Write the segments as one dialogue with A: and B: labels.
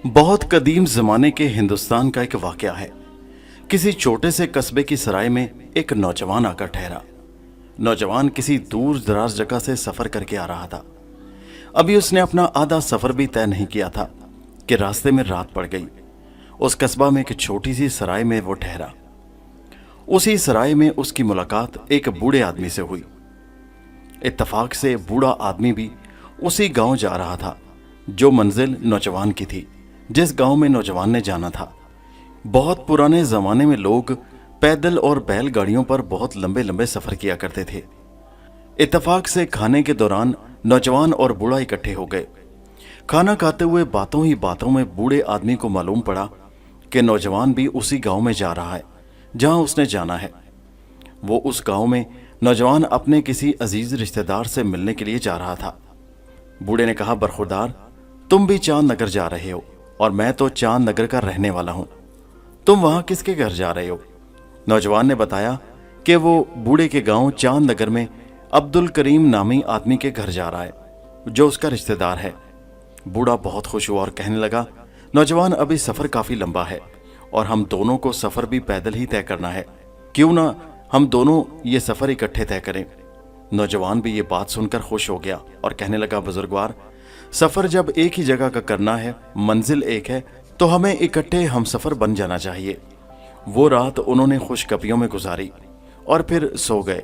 A: बहुत कदीम जमाने के हिंदुस्तान का एक वाकया है। किसी छोटे से कस्बे की सराय में एक नौजवान आकर ठहरा। नौजवान किसी दूर दराज जगह से सफर करके आ रहा था। अभी उसने अपना आधा सफर भी तय नहीं किया था कि रास्ते में रात पड़ गई। उस कस्बा में एक छोटी सी सराय में वो ठहरा। उसी सराय में उसकी मुलाकात एक बूढ़े आदमी से हुई। इत्तफाक से बूढ़ा आदमी भी उसी गांव जा रहा था जो मंजिल नौजवान की थी, जिस गांव में नौजवान ने जाना था। बहुत पुराने जमाने में लोग पैदल और बैलगाड़ियों पर बहुत लंबे लंबे सफर किया करते थे। इत्तफाक से खाने के दौरान नौजवान और बूढ़ा इकट्ठे हो गए। खाना खाते हुए बातों ही बातों में बूढ़े आदमी को मालूम पड़ा कि नौजवान भी उसी गांव में जा रहा है जहां उसने जाना है। वो उस गांव में नौजवान अपने किसी अजीज रिश्तेदार से मिलने के लिए जा रहा था। बूढ़े ने कहा, बरखुरदार, तुम भी चांद नगर जा रहे हो और मैं तो चांद नगर का रहने वाला हूं। तुम वहां किसके घर जा रहे हो? नौजवान ने बताया कि वो बूढ़े के गांव चांद नगर में अब्दुल करीम नामी आदमी के घर जा रहा है जो उसका रिश्तेदार है। बूढ़ा बहुत खुश हुआ और कहने लगा, नौजवान, अभी सफर काफी लंबा है और हम दोनों को सफर भी पैदल ही तय करना है। क्यों ना हम दोनों ये सफर इकट्ठे तय करें। नौजवान भी ये बात सुनकर खुश हो गया और कहने लगा, बुजुर्गवार, सफर जब एक ही जगह का करना है, मंजिल एक है, तो हमें इकट्ठे हम सफर बन जाना चाहिए। वो रात उन्होंने खुशगपियों में गुजारी और फिर सो गए।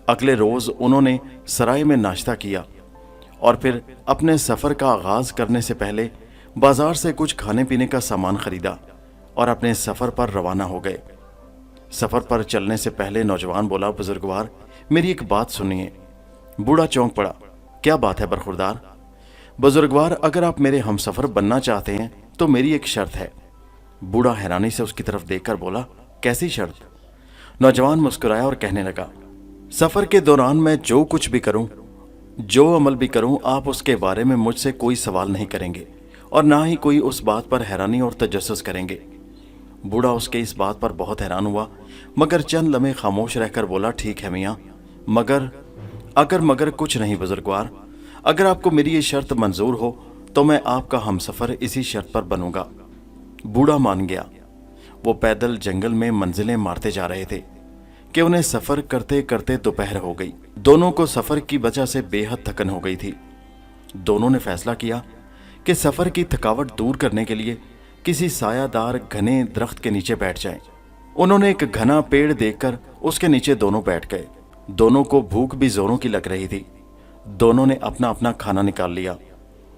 A: अगले रोज उन्होंने सराय में नाश्ता किया और फिर अपने सफर का आगाज करने से पहले बाजार से कुछ खाने पीने का सामान खरीदा और अपने सफर पर रवाना हो गए। सफर पर चलने से पहले नौजवान बोला, बुजुर्गवार, मेरी एक बात सुनिए। बूढ़ा चौंक पड़ा। क्या बात है बरखुरदार? बुजुर्गवार, अगर आप मेरे हमसफर बनना चाहते हैं तो मेरी एक शर्त है। बूढ़ा हैरानी से उसकी तरफ देखकर बोला, कैसी शर्त? नौजवान मुस्कुराया और कहने लगा, सफर के दौरान मैं जो कुछ भी करूं, जो अमल भी करूं, आप उसके बारे में मुझसे कोई सवाल नहीं करेंगे और ना ही कोई उस बात पर हैरानी और तजस्सुस करेंगे। बूढ़ा उसके इस बात पर बहुत हैरान हुआ, मगर चंद लम्हे खामोश रहकर बोला, ठीक है मियाँ, मगर कुछ नहीं बुजुर्गवार। अगर आपको मेरी ये शर्त मंजूर हो तो मैं आपका हमसफर इसी शर्त पर बनूंगा। बूढ़ा मान गया। वो पैदल जंगल में मंजिलें मारते जा रहे थे कि उन्हें सफर करते करते दोपहर हो गई। दोनों को सफर की वजह से बेहद थकन हो गई थी। दोनों ने फैसला किया कि सफर की थकावट दूर करने के लिए किसी सायादार घने दरख्त के नीचे बैठ जाएं। उन्होंने एक घना पेड़ देखकर उसके नीचे दोनों बैठ गए। दोनों को भूख भी जोरों की लग रही थी। दोनों ने अपना अपना खाना निकाल लिया।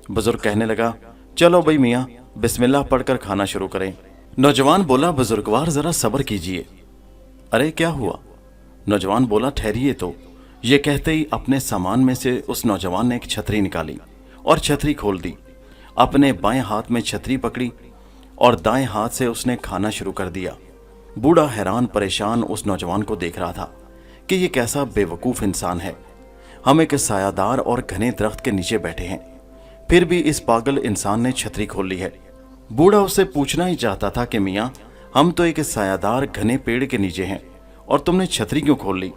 A: बुजुर्ग कहने लगा, चलो भाई मियाँ, बिस्मिल्लाह पढ़कर खाना शुरू करें। नौजवान बोला, बुजुर्गवार, जरा सब्र कीजिए। अरे क्या हुआ? नौजवान बोला, ठहरिए तो। ये कहते ही अपने सामान में से उस नौजवान ने एक छतरी निकाली और छतरी खोल दी। अपने बाएं हाथ में छतरी पकड़ी और दाएं हाथ से उसने खाना शुरू कर दिया। बूढ़ा हैरान परेशान उस नौजवान को देख रहा था कि ये कैसा बेवकूफ इंसान है। हम एक सायादार और घने दरख्त के नीचे बैठे हैं, फिर भी इस पागल इंसान ने छतरी खोल ली है। बूढ़ा उससे पूछना ही चाहता था कि मियाँ, हम तो एक सायादार घने पेड़ के नीचे हैं और तुमने छतरी क्यों खोल ली?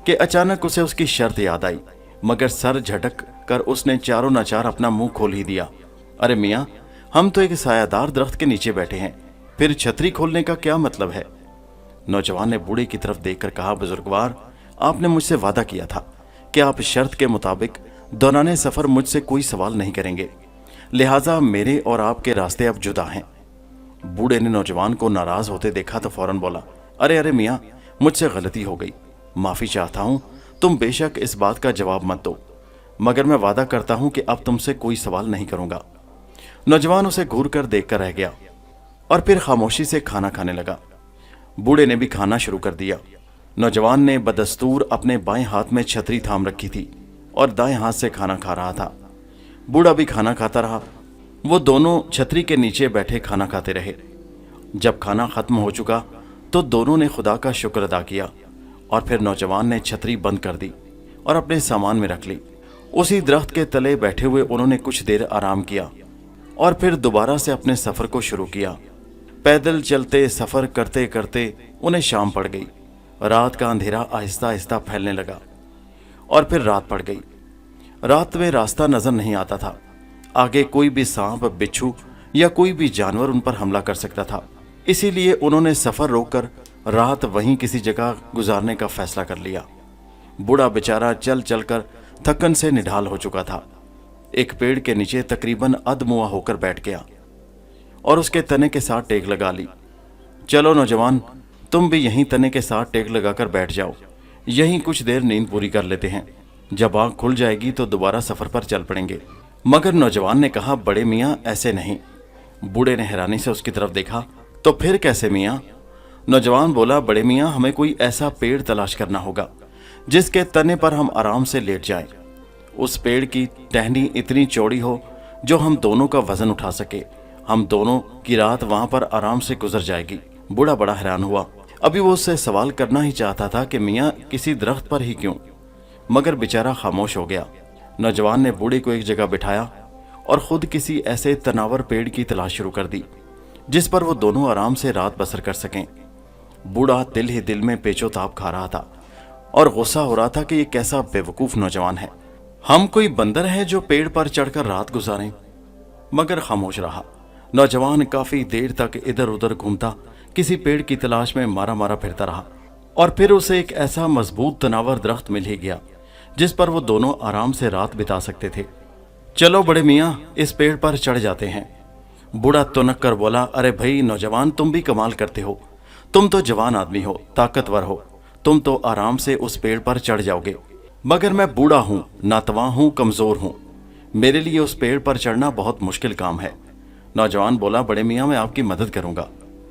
A: कि अचानक उसे उसकी शर्त याद आई, मगर सर झटक कर उसने चारों नाचार अपना मुंह खोल ही दिया। अरे मियाँ, हम तो एक सायादार दरख्त के नीचे बैठे हैं, फिर छतरी खोलने का क्या मतलब है? नौजवान ने बूढ़े की तरफ देखकर कहा, बुजुर्गवार, आपने मुझसे वादा किया था कि आप शर्त के मुताबिक दौराने सफर मुझसे कोई सवाल नहीं करेंगे, लिहाजा मेरे और आपके रास्ते अब जुदा हैं। बूढ़े ने नौजवान को नाराज होते देखा तो फौरन बोला, अरे मियाँ, मुझसे गलती हो गई, माफी चाहता हूँ। तुम बेशक इस बात का जवाब मत दो, मगर मैं वादा करता हूँ कि अब तुमसे कोई सवाल नहीं करूंगा। नौजवान उसे घूर कर देख कर रह गया और फिर खामोशी से खाना खाने लगा। बूढ़े ने भी खाना शुरू कर दिया। नौजवान ने बदस्तूर अपने बाएं हाथ में छतरी थाम रखी थी और दाएं हाथ से खाना खा रहा था। बूढ़ा भी खाना खाता रहा। वो दोनों छतरी के नीचे बैठे खाना खाते रहे। जब खाना खत्म हो चुका तो दोनों ने खुदा का शुक्र अदा किया और फिर नौजवान ने छतरी बंद कर दी और अपने सामान में रख ली। उसी दरख्त के तले बैठे हुए उन्होंने कुछ देर आराम किया और फिर दोबारा से अपने सफर को शुरू किया। पैदल चलते सफर करते करते उन्हें शाम पड़ गई। रात का अंधेरा आहिस्ता आहिस्ता फैलने लगा और फिर रात पड़ गई। रात में रास्ता नजर नहीं आता था। आगे कोई भी सांप, बिच्छू या कोई भी जानवर उन पर हमला कर सकता था। इसीलिए उन्होंने सफर रोककर रात वहीं किसी जगह गुजारने का फैसला कर लिया। बूढ़ा बेचारा चल चलकर थकन से निढाल हो चुका था। एक पेड़ के नीचे तकरीबन अधमुआ होकर बैठ गया और उसके तने के साथ टेक लगा ली। चलो नौजवान, तुम भी यहीं तने के साथ टेक लगाकर बैठ जाओ, यहीं कुछ देर नींद पूरी कर लेते हैं। जब आंख खुल जाएगी तो दोबारा सफर पर चल पड़ेंगे। मगर नौजवान ने कहा, बड़े मियाँ ऐसे नहीं। बूढ़े ने हैरानी से उसकी तरफ देखा। तो फिर कैसे मियाँ? नौजवान बोला, बड़े मियाँ हमें कोई ऐसा पेड़ तलाश करना होगा जिसके तने पर हम आराम से लेट जाएं। उस पेड़ की टहनी इतनी चौड़ी हो जो हम दोनों का वजन उठा सके। हम दोनों की रात वहां पर आराम से गुजर जाएगी। बूढ़ा बड़ा हैरान हुआ। अभी वो उससे सवाल करना ही चाहता था कि मियाँ किसी दरख्त पर ही क्यों, मगर बेचारा खामोश हो गया। नौजवान ने बूढ़े को एक जगह बिठाया और खुद किसी ऐसे तनावर पेड़ की तलाश शुरू कर दी जिस पर वो दोनों आराम से रात बसर कर सकें। बूढ़ा दिल ही दिल में पेचोताप खा रहा था और गुस्सा हो रहा था कि ये कैसा बेवकूफ नौजवान है। हम कोई बंदर हैं जो पेड़ पर चढ़कर रात गुजारें? मगर खामोश रहा। नौजवान काफी देर तक इधर उधर घूमता किसी पेड़ की तलाश में मारा मारा फिरता रहा और फिर उसे एक ऐसा मजबूत तनावर दरख्त मिल ही गया जिस पर वो दोनों आराम से रात बिता सकते थे। चलो बड़े मियाँ, इस पेड़ पर चढ़ जाते हैं। बूढ़ा तुनक कर बोला, अरे भाई नौजवान, तुम भी कमाल करते हो। तुम तो जवान आदमी हो, ताकतवर हो, तुम तो आराम से उस पेड़ पर चढ़ जाओगे, मगर मैं बूढ़ा हूं, नातवा हूं, कमजोर हूं। मेरे लिए उस पेड़ पर चढ़ना बहुत मुश्किल काम है। नौजवान बोला, बड़े मियाँ मैं आपकी मदद करूंगा।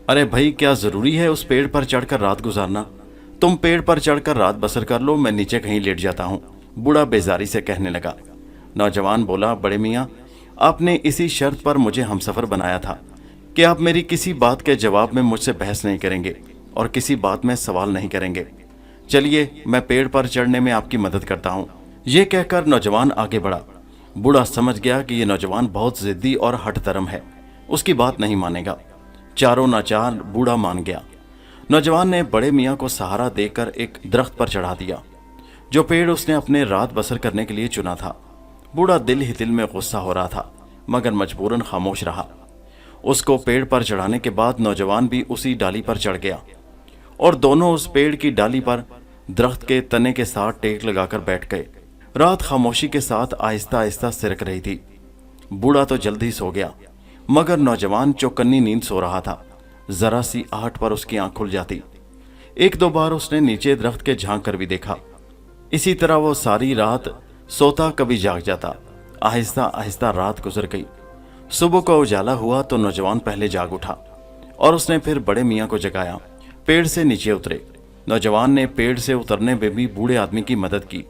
A: अरे भाई, क्या जरूरी है उस पेड़ पर चढ़कर रात गुजारना? तुम पेड़ पर चढ़कर रात बसर कर लो, मैं नीचे कहीं लेट जाता हूँ। बूढ़ा बेजारी से कहने लगा। नौजवान बोला, बड़े मियाँ आपने इसी शर्त पर मुझे हमसफर बनाया था कि आप मेरी किसी बात के जवाब में मुझसे बहस नहीं करेंगे और किसी बात में सवाल नहीं करेंगे। चलिए, मैं पेड़ पर चढ़ने में आपकी मदद करता हूँ। ये कहकर नौजवान आगे बढ़ा। बूढ़ा समझ गया कि ये नौजवान बहुत जिद्दी और हठधर्म है, उसकी बात नहीं मानेगा। चारों नाचार बूढ़ा मान गया। नौजवान ने बड़े मियाँ को सहारा देकर एक दरख्त पर चढ़ा दिया जो पेड़ उसने अपने रात बसर करने के लिए चुना था। बूढ़ा दिल ही दिल में गुस्सा हो रहा था, मगर मजबूरन खामोश रहा। उसको पेड़ पर चढ़ाने के बाद नौजवान भी उसी डाली पर चढ़ गया और दोनों उस पेड़ की डाली पर दरख्त के तने के साथ टेक लगाकर बैठ गए। रात खामोशी के साथ आहिस्ता आहिस्ता सिरक रही थी। बूढ़ा तो जल्दी सो गया, मगर नौजवान चौकन्नी नींद सो रहा था। जरा सी आहट पर उसकी आंख खुल जाती। एक दो बार उसने नीचे दरख्त के झांक कर भी देखा। इसी तरह वो सारी रात सोता, कभी जाग जाता। आहिस्ता आहिस्ता रात गुजर गई। सुबह का उजाला हुआ तो नौजवान पहले जाग उठा और उसने फिर बड़े मियाँ को जगाया। पेड़ से नीचे उतरे। नौजवान ने पेड़ से उतरने में भी बूढ़े आदमी की मदद की।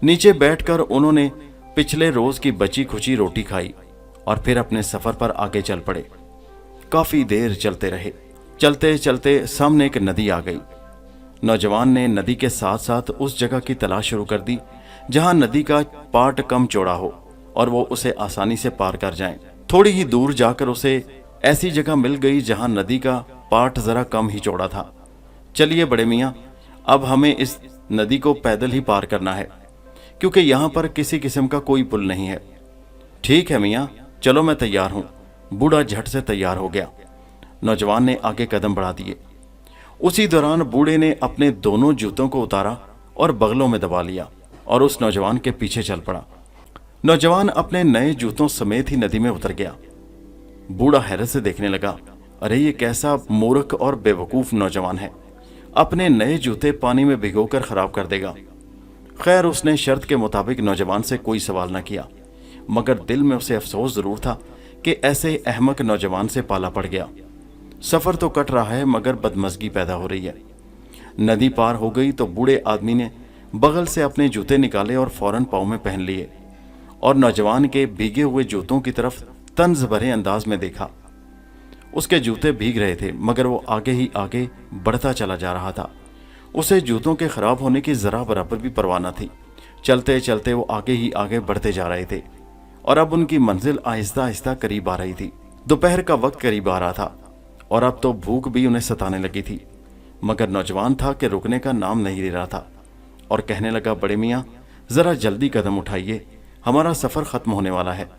A: नीचे बैठकर उन्होंने पिछले रोज की बची खुची रोटी खाई और फिर अपने सफर पर आगे चल पड़े। काफी देर चलते रहे। चलते चलते सामने एक नदी आ गई। नौजवान ने नदी के साथ साथ उस जगह की तलाश शुरू कर दी जहां नदी का पाट कम चौड़ा हो और वो उसे आसानी से पार कर जाए। थोड़ी ही दूर जाकर उसे ऐसी जगह मिल गई जहां नदी का पाट जरा कम ही चौड़ा था। चलिए बड़े मियाँ, अब हमें इस नदी को पैदल ही पार करना है क्योंकि यहाँ पर किसी किस्म का कोई पुल नहीं है। ठीक है मियाँ, चलो मैं तैयार हूँ। बूढ़ा झट से तैयार हो गया। नौजवान ने आगे कदम बढ़ा दिए। उसी दौरान बूढ़े ने अपने दोनों जूतों को उतारा और बगलों में दबा लिया और उस नौजवान के पीछे चल पड़ा। नौजवान अपने नए जूतों समेत ही नदी में उतर गया। बूढ़ा हैरत से देखने लगा, अरे ये कैसा मूर्ख और बेवकूफ नौजवान है, अपने नए जूते पानी में भिगोकर खराब कर देगा। खैर, उसने शर्त के मुताबिक नौजवान से कोई सवाल न किया, मगर दिल में उसे अफसोस जरूर था कि ऐसे अहमक नौजवान से पाला पड़ गया। सफर तो कट रहा है मगर बदमज़गी पैदा हो रही है। नदी पार हो गई तो बूढ़े आदमी ने बगल से अपने जूते निकाले और फौरन पाँव में पहन लिए और नौजवान के भीगे हुए जूतों की तरफ तंज भरे अंदाज में देखा। उसके जूते भीग रहे थे मगर वो आगे ही आगे बढ़ता चला जा रहा था। उसे जूतों के खराब होने की जरा बराबर भी परवाह न थी। चलते चलते वो आगे ही आगे बढ़ते जा रहे थे और अब उनकी मंजिल आहिस्ता आहिस्ता करीब आ रही थी। दोपहर का वक्त करीब आ रहा था और अब तो भूख भी उन्हें सताने लगी थी, मगर नौजवान था कि रुकने का नाम नहीं ले रहा था और कहने लगा, बड़े मियाँ ज़रा जल्दी कदम उठाइए, हमारा सफ़र ख़त्म होने वाला है।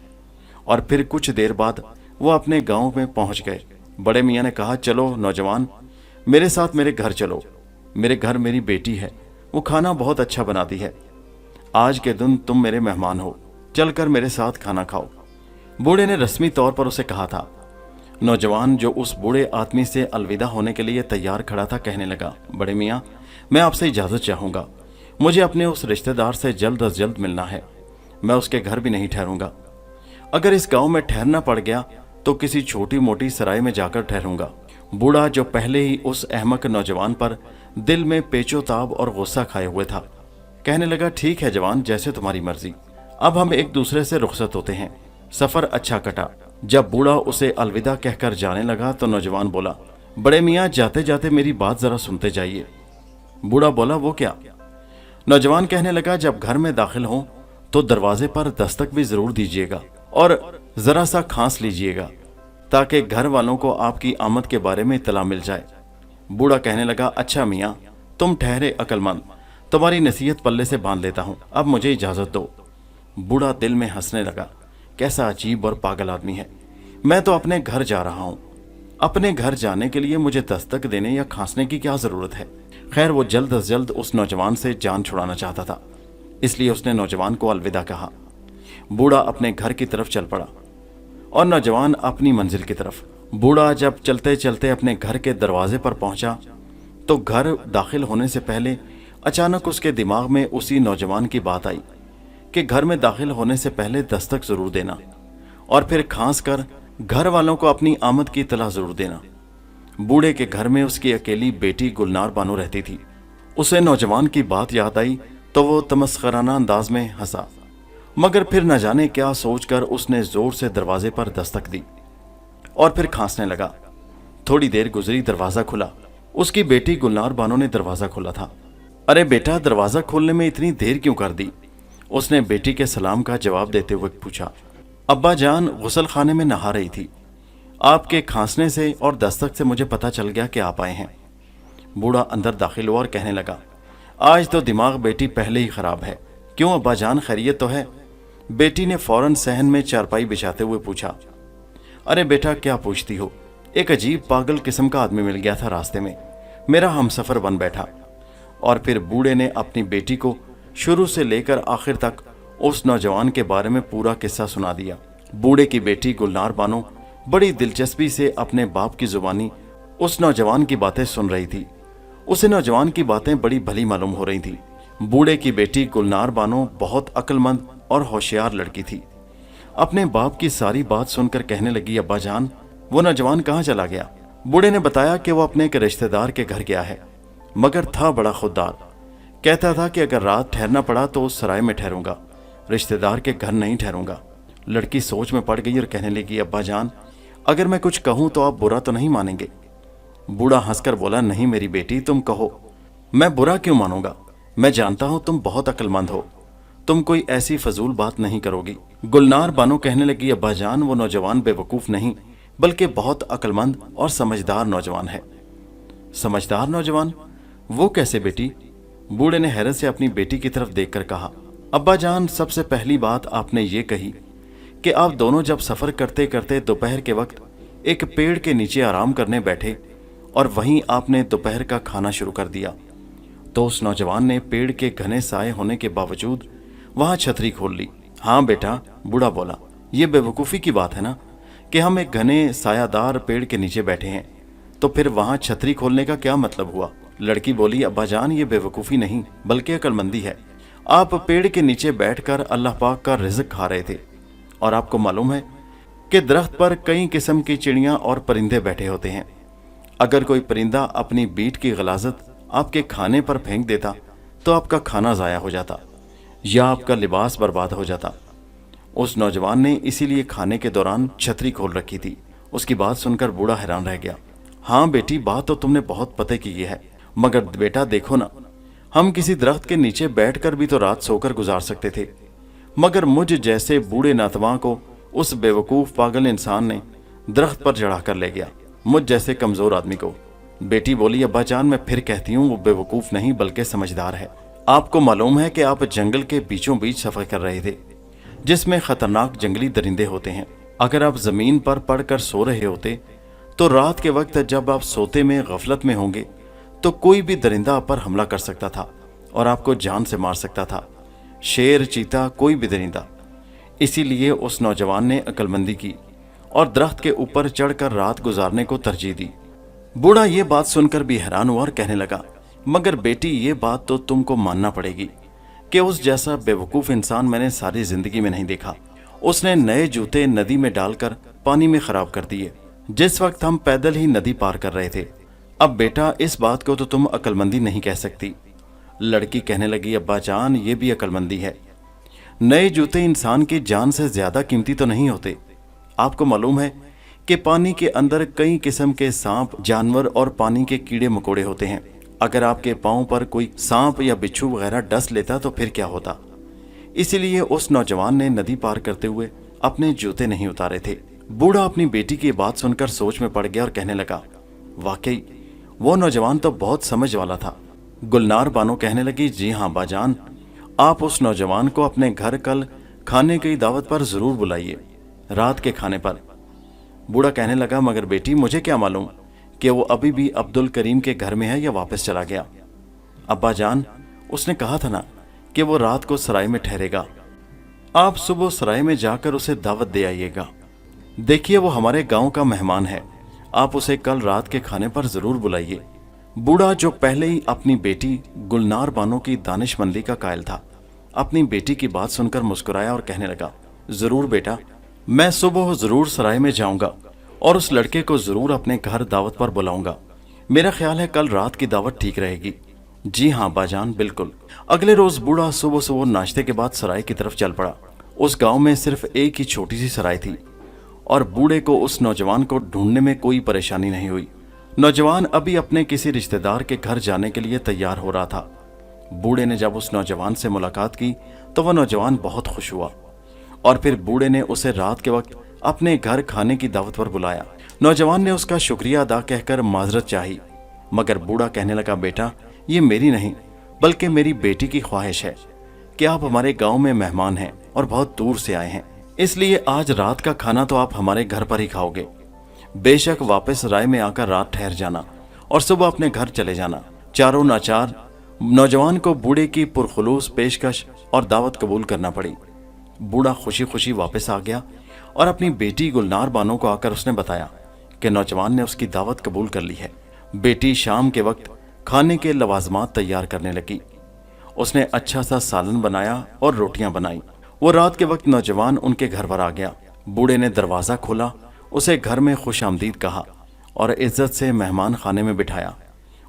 A: और फिर कुछ देर बाद वो अपने गांव में पहुंच गए। बड़े मियाँ ने कहा, चलो नौजवान, मेरे साथ मेरे घर चलो। मेरे घर मेरी बेटी है, वो खाना बहुत अच्छा बनाती है। आज के दिन तुम मेरे मेहमान हो, चलकर मेरे साथ खाना खाओ। बूढ़े ने रस्मी तौर पर उसे कहा था। नौजवान, जो उस बूढ़े आदमी से अलविदा होने के लिए तैयार खड़ा था, कहने लगा, बड़े मियाँ, मैं आपसे इजाज़त चाहूँगा। मुझे अपने उस रिश्तेदार से जल्द अज जल्द मिलना है। मैं उसके घर भी नहीं ठहरूंगा। अगर इस गांव में ठहरना पड़ गया तो किसी छोटी मोटी सराय में जाकर ठहरूंगा। बूढ़ा, जो पहले ही उस अहमक नौजवान पर दिल में पेचोताब और गुस्सा खाए हुए था, कहने लगा, ठीक है जवान, जैसे तुम्हारी मर्जी। अब हम एक दूसरे से रुखसत होते हैं। सफर अच्छा कटा। जब बूढ़ा उसे अलविदा कहकर जाने लगा तो नौजवान बोला, बड़े मियाँ, जाते जाते मेरी बात जरा सुनते जाइए। बूढ़ा बोला, वो क्या? नौजवान कहने लगा, जब घर में दाखिल हो तो दरवाजे पर दस्तक भी जरूर दीजिएगा और जरा सा खांस लीजिएगा, ताकि घर वालों को आपकी आमद के बारे में इत्तला मिल जाए। बूढ़ा कहने लगा, अच्छा मियाँ, तुम ठहरे अक्लमंद, तुम्हारी नसीहत पल्ले से बांध लेता हूँ, अब मुझे इजाजत दो। बूढ़ा दिल में हंसने लगा, कैसा अजीब और पागल आदमी है। मैं तो अपने घर जा रहा हूँ। अपने घर जाने के लिए मुझे दस्तक देने या खांसने की क्या जरूरत है। खैर, वो जल्द अज जल्द उस नौजवान से जान छुड़ाना चाहता था, इसलिए उसने नौजवान को अलविदा कहा। बूढ़ा अपने घर की तरफ चल पड़ा और नौजवान अपनी मंजिल की तरफ। बूढ़ा जब चलते चलते अपने घर के दरवाजे पर पहुंचा तो घर दाखिल होने से पहले अचानक उसके दिमाग में उसी नौजवान की बात आई कि घर में दाखिल होने से पहले दस्तक जरूर देना और फिर खांस कर घर वालों को अपनी आमद की इत्तला जरूर देना। बूढ़े के घर में उसकी अकेली बेटी गुलनार बानो रहती थी। उसे नौजवान की बात याद आई तो वो तमस्खराना अंदाज में हंसा, मगर फिर न जाने क्या सोचकर उसने जोर से दरवाजे पर दस्तक दी और फिर खांसने लगा। थोड़ी देर गुजरी, दरवाजा खुला। उसकी बेटी गुलनार बानो ने दरवाजा खोला था। अरे बेटा, दरवाजा खोलने में इतनी देर क्यों कर दी? उसने बेटी के सलाम का जवाब देते हुए पूछा। अब्बा जान गुसल खाने में नहा रही थी। आपके खांसने से और दस्तक से मुझे पता चल गया कि आप आए हैं। बूढ़ा अंदर दाखिल हुआ और कहने लगा, आज तो दिमाग बेटी पहले ही खराब है। क्यों अब्बा जान, खैरियत तो है? बेटी ने फौरन सहन में चारपाई बिछाते हुए पूछा। अरे बेटा, क्या पूछती हो? एक अजीब पागल किस्म का आदमी मिल गया था रास्ते में, मेरा हमसफर बन बैठा। और फिर बूढ़े ने अपनी बेटी को शुरू से लेकर आखिर तक उस नौजवान के बारे में पूरा किस्सा सुना दिया। बूढ़े की बेटी गुलनार बानो बड़ी दिलचस्पी से अपने बाप की जुबानी उस नौजवान की बातें सुन रही थी। उसे नौजवान की बातें बड़ी भली मालूम हो रही थी। बूढ़े की बेटी गुलनार बानो बहुत अक्लमंद और होशियार लड़की थी। अपने बाप की सारी बात सुनकर कहने लगी, अब्बा जान, वो नौजवान कहाँ चला गया? बूढ़े ने बताया कि वो अपने एक रिश्तेदार के घर गया है, मगर था बड़ा खुददार। कहता था कि अगर रात ठहरना पड़ा तो उस सराय में ठहरूंगा, रिश्तेदार के घर नहीं ठहरूंगा। लड़की सोच में पड़ गई और कहने लगी, अब्बा जान, अगर मैं कुछ कहूं तो आप बुरा तो नहीं मानेंगे? बूढ़ा हंसकर बोला, नहीं मेरी बेटी, तुम कहो, मैं बुरा क्यों मानूंगा? मैं जानता हूं तुम बहुत अक्लमंद हो, तुम कोई ऐसी फजूल बात नहीं करोगी। गुलनार बानो कहने लगी, अब्बा जान, वो नौजवान बेवकूफ नहीं बल्कि बहुत अक्लमंद और समझदार नौजवान है। समझदार नौजवान? वो कैसे बेटी? बूढ़े ने हैरत से अपनी बेटी की तरफ देखकर कहा, अब्बा जान, सबसे पहली बात आपने ये कही कि आप दोनों जब सफर करते करते दोपहर के वक्त एक पेड़ के नीचे आराम करने बैठे और वहीं आपने दोपहर का खाना शुरू कर दिया, तो उस नौजवान ने पेड़ के घने साए होने के बावजूद वहां छतरी खोल ली। हाँ बेटा, बूढ़ा बोला, ये बेवकूफ़ी की बात है ना कि हम एक घने सायादार पेड़ के नीचे बैठे हैं, तो फिर वहां छतरी खोलने का क्या मतलब हुआ? लड़की बोली, अब्बा जान, ये बेवकूफ़ी नहीं बल्कि अक्लमंदी है। आप पेड़ के नीचे बैठकर अल्लाह पाक का रिज़्क खा रहे थे और आपको मालूम है कि दरख्त पर कई किस्म की चिड़ियाँ और परिंदे बैठे होते हैं। अगर कोई परिंदा अपनी बीट की गलाजत आपके खाने पर फेंक देता तो आपका खाना ज़ाया हो जाता या आपका लिबास बर्बाद हो जाता। उस नौजवान ने इसीलिए खाने के दौरान छतरी खोल रखी थी। उसकी बात सुनकर बूढ़ा हैरान रह गया। हाँ बेटी, बात तो तुमने बहुत पते की है, मगर बेटा देखो ना, हम किसी दरख्त के नीचे बैठकर भी तो रात सोकर गुजार सकते थे, मगर मुझ जैसे बूढ़े नातवा को उस बेवकूफ़ पागल इंसान ने दरख्त पर चढ़ा कर ले गया, मुझ जैसे कमज़ोर आदमी को। बेटी बोली, अब्बा जान, मैं फिर कहती हूँ, वो बेवकूफ़ नहीं बल्कि समझदार है। आपको मालूम है कि आप जंगल के बीचों बीच सफ़र कर रहे थे जिसमें ख़तरनाक जंगली दरिंदे होते हैं। अगर आप जमीन पर पड़कर सो रहे होते तो रात के वक्त जब आप सोते में गफलत में होंगे तो कोई भी दरिंदा आप पर हमला कर सकता था और आपको जान से मार सकता था। शेर, चीता, कोई भी दरिंदा। इसीलिए उस नौजवान ने अक्लमंदी की और दरख्त के ऊपर चढ़कर रात गुजारने को तरजीह दी। बूढ़ा ये बात सुनकर भी हैरान हुआ और कहने लगा, मगर बेटी, ये बात तो तुमको मानना पड़ेगी कि उस जैसा बेवकूफ़ इंसान मैंने सारी जिंदगी में नहीं देखा। उसने नए जूते नदी में डालकर पानी में खराब कर दिए जिस वक्त हम पैदल ही नदी पार कर रहे थे। अब बेटा, इस बात को तो तुम अक्लमंदी नहीं कह सकती। लड़की कहने लगी, अब्बा जान, ये भी अक्लमंदी है। नए जूते इंसान की जान से ज्यादा कीमती तो नहीं होते। आपको मालूम है कि पानी के अंदर कई किस्म के सांप, जानवर और पानी के कीड़े मकोड़े होते हैं। अगर आपके पांव पर कोई सांप या बिच्छू वगैरह डस लेता तो फिर क्या होता। इसीलिए उस नौजवान ने नदी पार करते हुए अपने जूते नहीं उतारे थे। बूढ़ा अपनी बेटी की बात सुनकर सोच में पड़ गया और कहने लगा, वाकई वो नौजवान तो बहुत समझ वाला था। गुलनार बानो कहने लगी, जी हाँ बाजान, आप उस नौजवान को अपने घर कल खाने की दावत पर जरूर बुलाइए, रात के खाने पर। बूढ़ा कहने लगा, मगर बेटी, मुझे क्या मालूम कि वो अभी भी अब्दुल करीम के घर में है या वापस चला गया। अब्बा जान, उसने कहा था ना कि वो रात को सराय में ठहरेगा। आप सुबह सराय में जाकर उसे दावत दे आइएगा। देखिए, वो हमारे गांव का मेहमान है, आप उसे कल रात के खाने पर जरूर बुलाइए। बूढ़ा, जो पहले ही अपनी बेटी गुलनार बानो की दानिशमंदी का कायल था, अपनी बेटी की बात सुनकर मुस्कुराया और कहने लगा, जरूर बेटा, मैं सुबह जरूर सराय में जाऊंगा और उस लड़के को जरूर अपने घर दावत पर बुलाऊंगा। मेरा ख्याल है कल रात की दावत ठीक रहेगी। जी हाँ बाजान, बिल्कुल। अगले रोज बूढ़ा सुबह सुबह नाश्ते के बाद सराय की तरफ चल पड़ा। उस गांव में सिर्फ एक ही छोटी सी सराय थी और बूढ़े को उस नौजवान को ढूंढने में कोई परेशानी नहीं हुई। नौजवान अभी अपने किसी रिश्तेदार के घर जाने के लिए तैयार हो रहा था। बूढ़े ने जब उस नौजवान से मुलाकात की तो वह नौजवान बहुत खुश हुआ और फिर बूढ़े ने उसे रात के वक्त अपने घर खाने की दावत पर बुलाया। नौजवान ने उसका शुक्रिया अदा कहकर माजरत चाही, मगर बूढ़ा कहने लगा, बेटा, ये मेरी नहीं बल्कि मेरी बेटी की ख्वाहिश है कि आप हमारे गांव में मेहमान हैं और बहुत दूर से आए हैं, इसलिए आज रात का खाना तो आप हमारे घर पर ही खाओगे। बेशक वापस राय में आकर रात ठहर जाना और सुबह अपने घर चले जाना। चारों नाचार नौजवान को बूढ़े की पुरखुलूस पेशकश और दावत कबूल करना पड़ी। बूढ़ा खुशी खुशी वापस आ गया और अपनी बेटी गुलनार बानो को आकर उसने बताया कि नौजवान ने उसकी दावत कबूल कर ली है। बेटी शाम के वक्त खाने के लवाजमात तैयार करने लगी। उसने अच्छा सा सालन बनाया और रोटियां बनाई। वो रात के वक्त नौजवान उनके घर पर आ गया। बूढ़े ने दरवाज़ा खोला, उसे घर में खुश आमदीद कहा और इज्जत से मेहमान खाने में बिठाया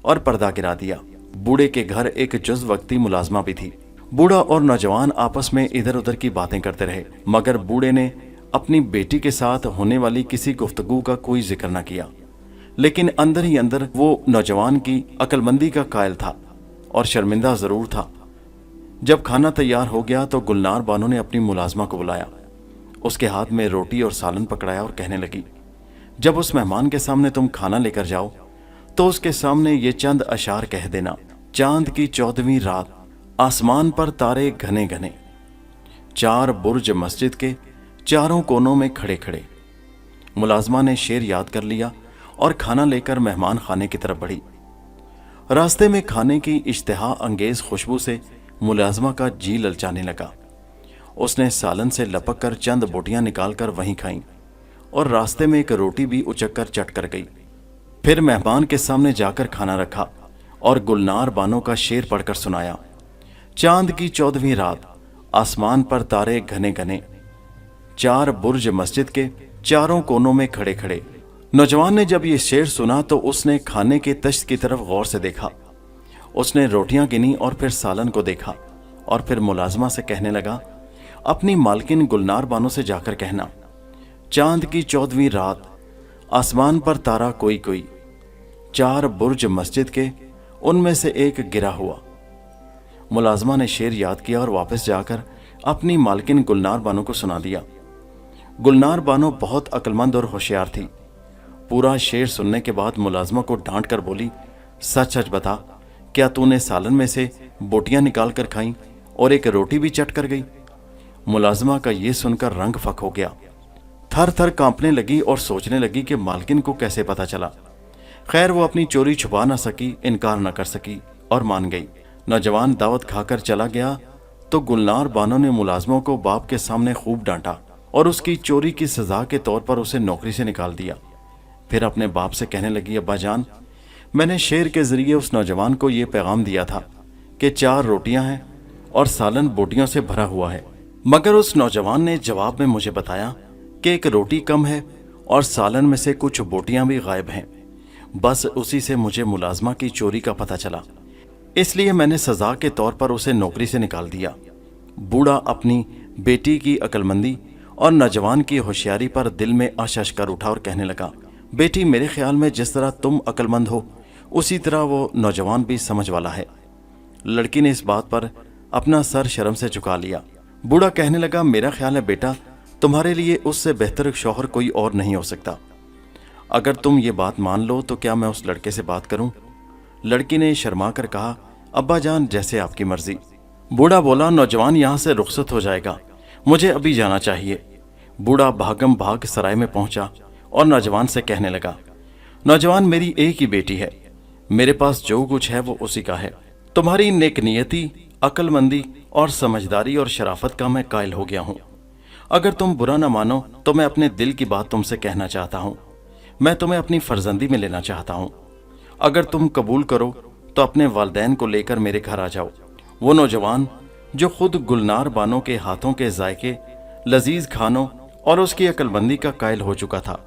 A: और पर्दा गिरा दिया। बूढ़े के घर एक जुज़ वक्ती मुलाजमा भी थी। बूढ़ा और नौजवान आपस में इधर उधर की बातें करते रहे, मगर बूढ़े ने अपनी बेटी के साथ होने वाली किसी गुफ्तगू का कोई जिक्र न किया। लेकिन अंदर ही अंदर वो नौजवान की अक्लमंदी का कायल था और शर्मिंदा ज़रूर था। जब खाना तैयार हो गया तो गुलनार बानो ने अपनी मुलाजमा को बुलाया, उसके हाथ में रोटी और सालन पकड़ाया और कहने लगी, जब उस मेहमान के सामने तुम खाना लेकर जाओ तो उसके सामने ये चंद अशार कह देना। चांद की 14वीं रात, आसमान पर तारे घने घने, 4 बुर्ज मस्जिद के चारों कोनों में खड़े खड़े। मुलाजमा ने शेर याद कर लिया और खाना लेकर मेहमान खाने की तरफ बढ़ी। रास्ते में खाने की इश्तिहा अंगेज खुशबू से मुलाजमा का जी ललचाने लगा। उसने सालन से लपक कर चंद बोटियां निकालकर वहीं खाईं और रास्ते में एक रोटी भी उचक कर चट कर गई। फिर मेहमान के सामने जाकर खाना रखा और गुलनार बानो का शेर पढ़कर सुनाया। चांद की 14वीं रात, आसमान पर तारे घने घने, 4 बुर्ज मस्जिद के चारों कोनों में खड़े खड़े। नौजवान ने जब ये शेर सुना तो उसने खाने के तश्त की तरफ गौर से देखा। उसने रोटियां गिनी और फिर सालन को देखा और फिर मुलाजमा से कहने लगा, अपनी मालकिन गुलनार बानो से जाकर कहना, चांद की 14वीं रात, आसमान पर तारा कोई कोई, 4 बुर्ज मस्जिद के उनमें से एक गिरा हुआ। मुलाजमा ने शेर याद किया और वापस जाकर अपनी मालकिन गुलनार बानो को सुना दिया। गुलनार बानो बहुत अक्लमंद और होशियार थी। पूरा शेर सुनने के बाद मुलाजमा को डांट कर बोली, सच सच बता, क्या तूने सालन में से बोटियां निकाल कर खाई और एक रोटी भी चट कर गई? मुलाजमा का ये सुनकर रंग फक हो गया। थर थर कांपने लगी और सोचने लगी कि मालकिन को कैसे पता चला। खैर वो अपनी चोरी छुपा ना सकी, इनकार न कर सकी और मान गई। नौजवान दावत खाकर चला गया तो गुलनार बानो ने मुलाजमों को बाप के सामने खूब डांटा और उसकी चोरी की सजा के तौर पर उसे नौकरी से निकाल दिया। फिर अपने बाप से कहने लगी, अब्बा जान, मैंने शेर के जरिए उस नौजवान को ये पैगाम दिया था कि 4 रोटियां हैं और सालन बोटियों से भरा हुआ है, मगर उस नौजवान ने जवाब में मुझे बताया कि 1 रोटी कम है और सालन में से कुछ बोटियां भी गायब हैं। बस उसी से मुझे मुलाजमा की चोरी का पता चला, इसलिए मैंने सजा के तौर पर उसे नौकरी से निकाल दिया। बूढ़ा अपनी बेटी की अक्लमंदी और नौजवान की होशियारी पर दिल में आशश कर उठा और कहने लगा, बेटी, मेरे ख्याल में जिस तरह तुम अक्लमंद हो उसी तरह वो नौजवान भी समझ वाला है। लड़की ने इस बात पर अपना सर शर्म से झुका लिया। बूढ़ा कहने लगा, मेरा ख्याल है बेटा, तुम्हारे लिए उससे बेहतर शौहर कोई और नहीं हो सकता। अगर तुम ये बात मान लो तो क्या मैं उस लड़के से बात करूं? लड़की ने शर्मा कर कहा, अब्बा जान, जैसे आपकी मर्जी। बूढ़ा बोला, नौजवान यहाँ से रुखसत हो जाएगा, मुझे अभी जाना चाहिए। बूढ़ा भागम भाग सराय में पहुंचा और नौजवान से कहने लगा, नौजवान, मेरी एक ही बेटी है, मेरे पास जो कुछ है वो उसी का है। तुम्हारी नेकनियती, अक्लमंदी और समझदारी और शराफत का मैं कायल हो गया हूँ। अगर तुम बुरा ना मानो तो मैं अपने दिल की बात तुमसे कहना चाहता हूँ। मैं तुम्हें अपनी फर्जंदी में लेना चाहता हूँ। अगर तुम कबूल करो तो अपने वालिदैन को लेकर मेरे घर आ जाओ। वो नौजवान जो खुद गुलनार बानो के हाथों के जायके, लजीज खानों और उसकी अक्लमंदी का कायल हो चुका था,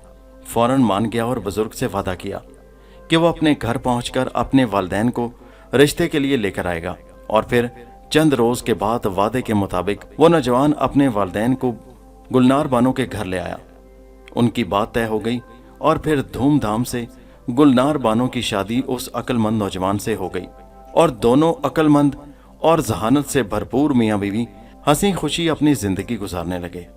A: फौरन मान गया और बुजुर्ग से वादा किया कि वो अपने घर पहुंचकर अपने वालिदैन को रिश्ते के लिए लेकर आएगा। और फिर चंद रोज के बाद वादे के मुताबिक वो नौजवान अपने वालिदैन को गुलनार बानो के घर ले आया। उनकी बात तय हो गई और फिर धूमधाम से गुलनार बानो की शादी उस अक्लमंद नौजवान से हो गई और दोनों अक्लमंद और जहानत से भरपूर मियाँ बीवी हंसी खुशी अपनी जिंदगी गुजारने लगे।